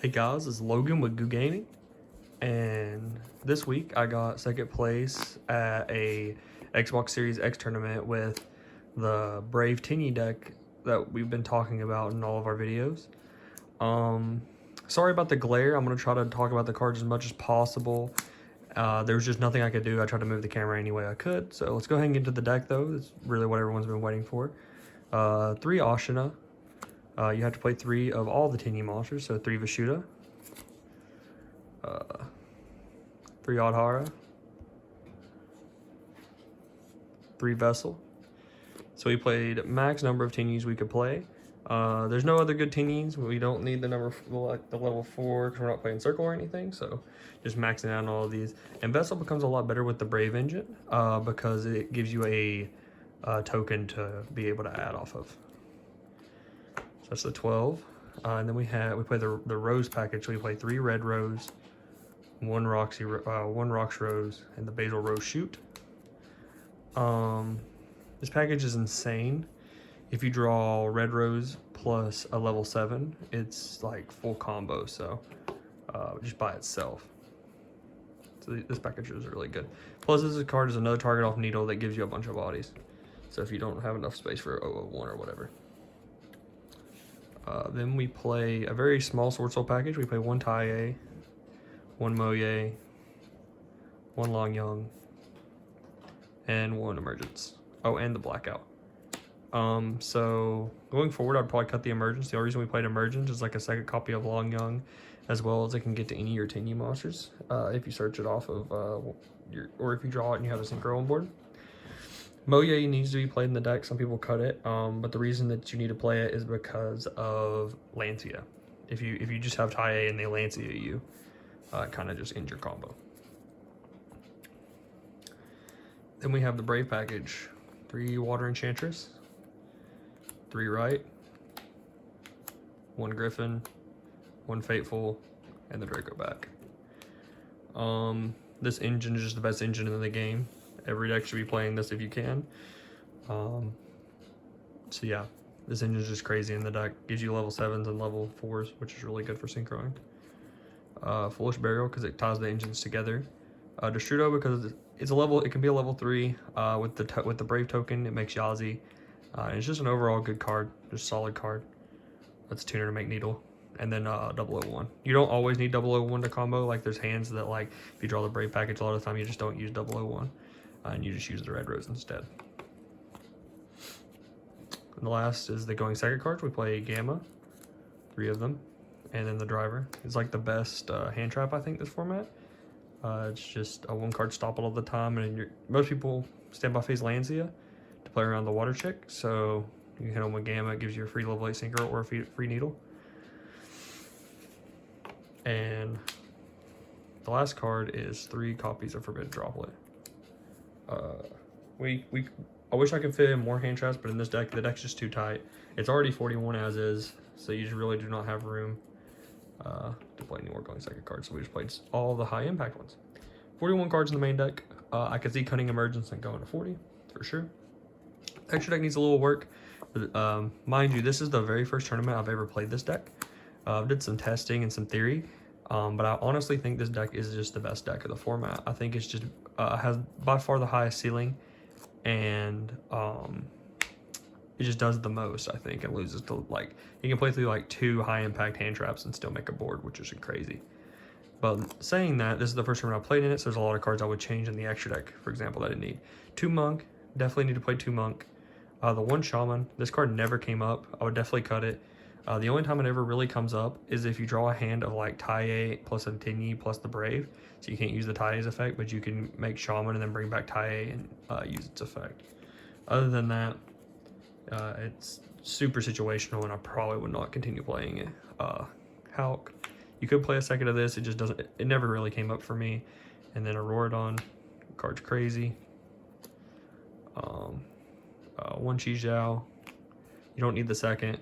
Hey guys, it's Logan with YuGiOh Gaming, and this week I got second place at a Xbox Series X tournament with the Brave Tenyi deck that we've been talking about in all of our videos. Sorry about the glare. I'm going to try to talk about the cards as much as possible. There was just nothing I could do. I tried to move the camera any way I could. So let's go ahead and get into the deck though. It's really what everyone's been waiting for. 3 Ashina. You have to play 3 of all the Tenyi monsters, so 3 Vishuda, 3 Adhara, 3 Vessel. So we played max number of Tenyis we could play. There's no other good Tenyis. We don't need the number like the level 4 because we're not playing Circle or anything. So just maxing out on all of these. And Vessel becomes a lot better with the Brave engine because it gives you a token to be able to add off of. That's the 12, and then we play the Rose package. So we play 3 Red Rose, 1 Roxy, 1 Rox Rose, and the Basil Rose Shoot. This package is insane. If you draw Red Rose plus a level 7, it's like full combo. So just by itself. So this package is really good. Plus, this card is another target off Needle that gives you a bunch of bodies. So if you don't have enough space for 001 or whatever. Then we play a very small Sword Soul package. We play 1 Taiye, 1 Moye, 1 Long Young, and 1 Emergence. Oh, and the Blackout. So going forward, I'd probably cut the Emergence. The only reason we played Emergence is like a second copy of Long Young, as well as it can get to any of your Tenyi monsters if you search it off of or if you draw it and you have a synchro on board. Moye needs to be played in the deck. Some people cut it, but the reason that you need to play it is because of Lancia. If you just have Taiye and they Lancia you, it kind of just ends your combo. Then we have the Brave package: 3 Water Enchantress, 3 Right, 1 Griffin, 1 Fateful, and the Draco back. This engine is just the best engine in the game. Every deck should be playing this if you can. So yeah, this engine is just crazy in the deck. Gives you level 7s and level 4s, which is really good for synchroing. Foolish Burial because it ties the engines together. Destrudo because it's a level. It can be a level 3 with the Brave token. It makes Yazi. It's just an overall good card, just solid card. Let's tuner to make Needle. And then 001. You don't always need 001 to combo. Like there's hands that like if you draw the Brave package a lot of the time you just don't use 001. And you just use the Red Rose instead. And the last is the going second cards. We play Gamma, 3 of them, and then the Driver. It's like the best hand trap I think this format. It's just a 1 card stop all the time, and most people standby phase Lancia to play around the water chick. So you can hit them with Gamma. It gives you a free level 8 synchro or a free Needle. And the last card is 3 copies of Forbidden Droplet. I wish I could fit in more hand traps, but in this deck, the deck's just too tight. It's already 41 as is, so you just really do not have room to play any more going second cards. So we just played all the high impact ones. 41 cards in the main deck. I could see cutting Emergence and going to 40 for sure. Extra deck needs a little work. But, mind you, this is the very first tournament I've ever played this deck. I did some testing and some theory. But I honestly think this deck is just the best deck of the format. I think it's just has by far the highest ceiling, and it just does the most. I think it loses to like you can play through like 2 high impact hand traps and still make a board, which is crazy. But saying that, this is the first time I played in it, so there's a lot of cards I would change in the extra deck. For example, that I need 2 Monk. Definitely need to play 2 Monk. The 1 Shaman. This card never came up. I would definitely cut it. The only time it ever really comes up is if you draw a hand of like Taiye plus a Tenyi plus the Brave. So you can't use the Taiye's effect, but you can make Shaman and then bring back Taiye and use its effect. Other than that, it's super situational and I probably would not continue playing it. Hulk, you could play a second of this, it just doesn't, it never really came up for me. And then Auroradon, card's crazy. 1 Chi-Jiao, you don't need the second.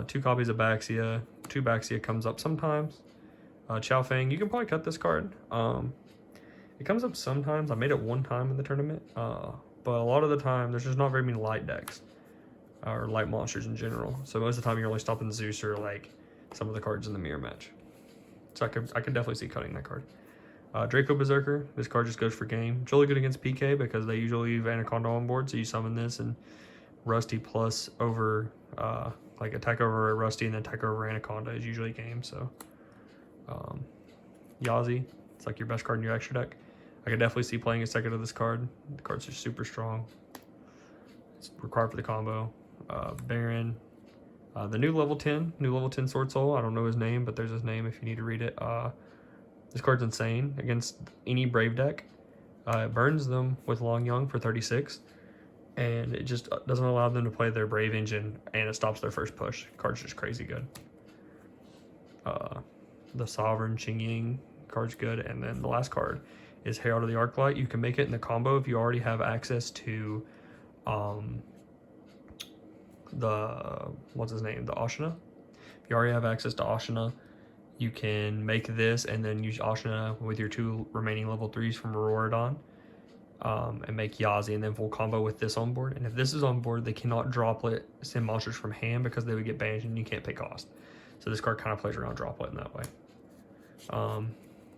2 copies of Baxia, 2 Baxia comes up sometimes. Chao Feng, you can probably cut this card. It comes up sometimes. I made it 1 time in the tournament, but a lot of the time there's just not very many light decks or light monsters in general. So most of the time you're only stopping Zeus or like some of the cards in the mirror match. So I could definitely see cutting that card. Draco Berserker, this card just goes for game. It's really good against PK because they usually leave Anaconda on board, so you summon this and Rusty plus over, like attack over Rusty and then attack over Anaconda is usually game, so. Yazi, it's like your best card in your extra deck. I could definitely see playing a second of this card. The cards are super strong. It's required for the combo. Baron, the new level 10 Sword Soul. I don't know his name, but there's his name if you need to read it. This card's insane against any Brave deck. It burns them with Long Young for 36, and it just doesn't allow them to play their Brave engine, and it stops their first push. Card's just crazy good. The Sovereign Qingying card's good, and then the last card is Herald of the Arclight. You can make it in the combo if you already have access to the what's his name, the Ashina. If you already have access to Ashina, you can make this and then use Ashina with your 2 remaining level 3s from Auroradon, and make Yazi, and then full combo with this on board. And if this is on board, they cannot droplet send monsters from hand because they would get banished and you can't pay cost. So this card kind of plays around droplet in that way.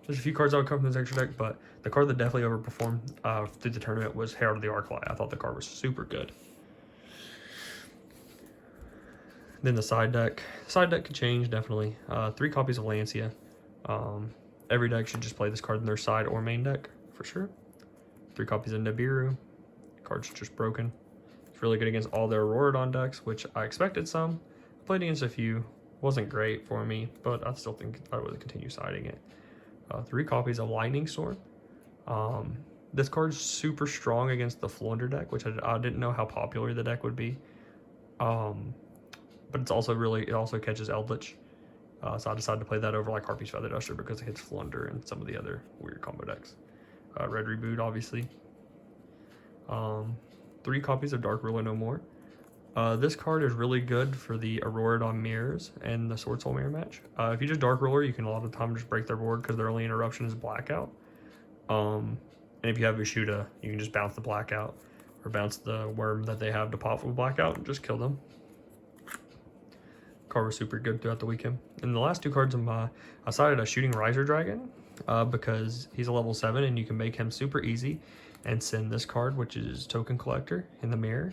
There's a few cards that would come from this extra deck, but the card that definitely overperformed through the tournament was Herald of the Arclight. I thought the card was super good. Then the side deck. Side deck could change, definitely. 3 copies of Lancia. Every deck should just play this card in their side or main deck, for sure. 3 copies of Nibiru. Card's just broken. It's really good against all their Auroradon decks, which I expected some. I played against a few. Wasn't great for me, but I still think I would continue siding it. 3 copies of Lightning Storm. This card's super strong against the Flunder deck, which I didn't know how popular the deck would be. But it's also it also catches Eldritch. So I decided to play that over like Harpy's Feather Duster because it hits Flunder and some of the other weird combo decks. Red Reboot, obviously. 3 copies of Dark Ruler No More. This card is really good for the Auroradon mirrors and the Sword Soul mirror match. If you just Dark Ruler, you can a lot of the time just break their board because their only interruption is Blackout. And if you have Vishuda, you can just bounce the Blackout or bounce the worm that they have to pop with Blackout and just kill them. Card was super good throughout the weekend. And the last 2 cards, I sided a Shooting Riser Dragon because he's a level 7 and you can make him super easy and send this card, which is Token Collector, in the mirror.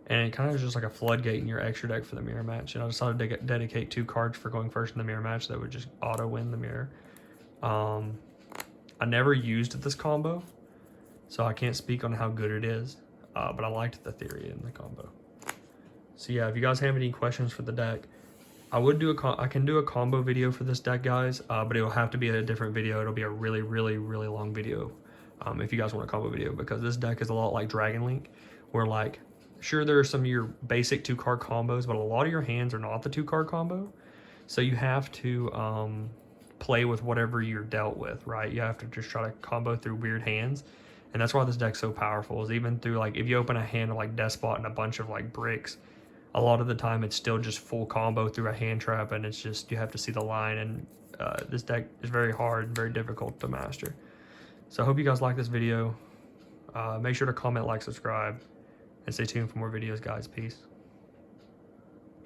And it kind of is just like a floodgate in your extra deck for the mirror match. And I decided to dedicate 2 cards for going first in the mirror match that would just auto win the mirror. I never used this combo, so I can't speak on how good it is, but I liked the theory in the combo. So yeah, if you guys have any questions for the deck, I can do a combo video for this deck, guys, but it will have to be a different video. It'll be a really, really, really long video if you guys want a combo video, because this deck is a lot like Dragon Link, where like, sure, there are some of your basic 2-card combos, but a lot of your hands are not the 2-card combo. So you have to play with whatever you're dealt with, right? You have to just try to combo through weird hands. And that's why this deck's so powerful, is even through like, if you open a hand of like Despot and a bunch of like bricks, a lot of the time it's still just full combo through a hand trap, and it's just, you have to see the line, and this deck is very hard and very difficult to master. So I hope you guys like this video. Make sure to comment, like, subscribe, and stay tuned for more videos, guys. Peace.